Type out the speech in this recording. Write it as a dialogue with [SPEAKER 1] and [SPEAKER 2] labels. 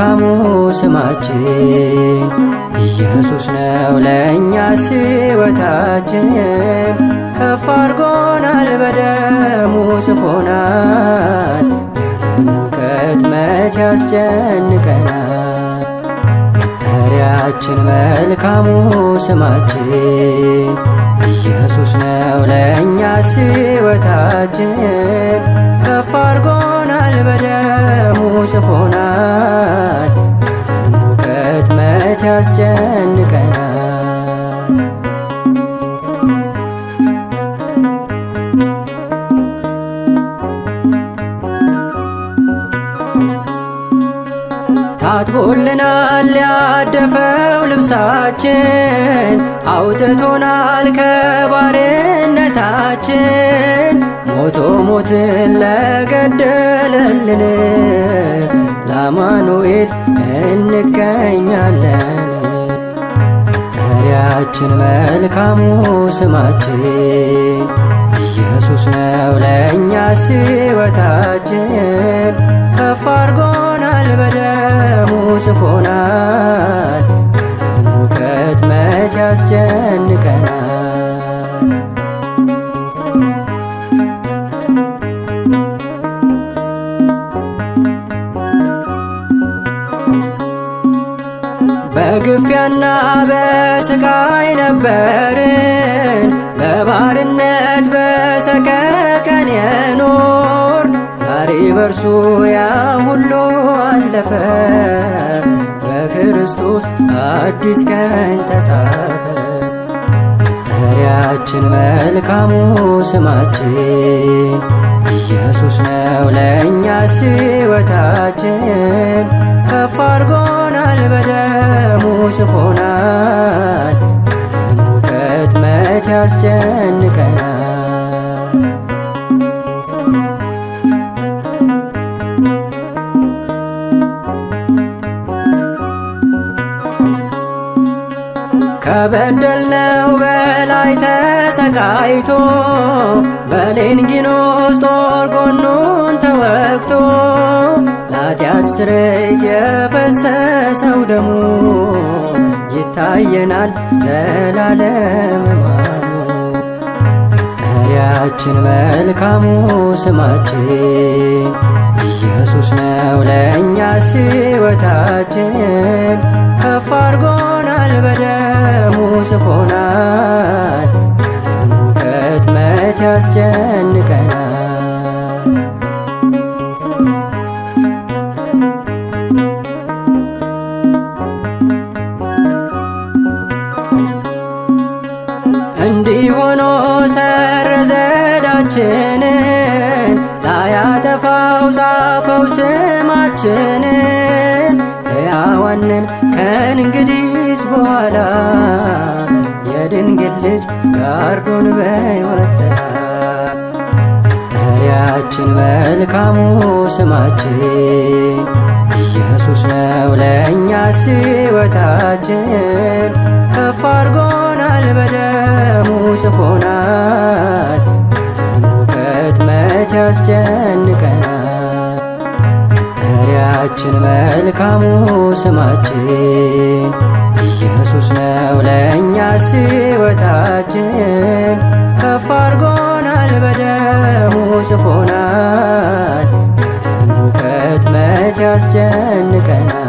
[SPEAKER 1] መልካሙ ስማችን ኢየሱስ ነው ለእኛስ ሕይወታችን። ከፍ አድርጎናል በደሙ ጽፎናል፣ ያለን እውቀት መች ያስጨንቀናል። መጠሪያችን መልካሙ ስማችን ኢየሱስ ነው ለእኛስ ሕይወታችን። ከፍ አድርጎናል በደሙ ጽፎናል፣ ያለን እውቀት መች ያስጨንቀናል። ታጥቦልናል ያደፈው ልብሳችን፣ አውጥቶናል ከባርነታችን። ሞቶ ሞትን ለገደለልን ለአማኑኤል እንገኛለን። መጠሪያችን መልካሙ ስማችን ኢየሱስ ነው ለእኛስ ሕይወታችን። ከፍ አድርጎናል በደሙ ጽፎናል፣ ያለን እውቀት መች ያስጨንቀናል። በግፊያና በስቃይ ነበርን፣ በባርነት በሰቀቀን የኖር ዛሬ በርሱ ያ ሁሉ አለፈ፣ በክርስቶስ አዲስ ቀን ተጻፈ። መጠሪያችን መልካሙ ስማችን ኢየሱስ ነው ለእኛስ ሕይወታችን። ከፍ አድርጎናል በደሙ ጽፎናል፣ ያለን እውቀት መች ያስጨንቀናል። ከበደልነው በላይ ተሰቃይቶ በሌንጊኖስ ጦር ጎኑን ተወግቶ ለኃጢአት ስርየት የፈሰሰው ደሙ ይታየናል ዘላለም ሕማሙ። መጠሪያችን መልካሙ ስማችን ኢየሱስ ነው ለእኛስ ሕይወታችን። ከፍ አድርጎናል በደሙ ጽፎናል፣ ያለን እውቀት መች ያስጨንቀናል። እንዲህ ሆኖ ሰረዘ ዕዳችንን፣ ላያጠፋው ጻፈው ስማችንን። ሕያዋንን ከእንግዲስ በኋላ የድንግል ልጅ ጋርዶን በሕይወት ጥላ። መጠሪያችን መልካሙ ስማችን ኢየሱስ ነው ለእኛስ ሕይወታችን። ከፍ አድርጎናል በደሙ ጽፎናል፣ ያለን እውቀት መች ያስጨንቀናል። መጠሪያችን መልካሙ ስማችን ኢየሱስ ነው ለእኛስ ሕይወታችን። ከፍ አድርጎናል በደሙ ጽፎናል፣ ያለን እውቀት መች ያስጨንቀናል።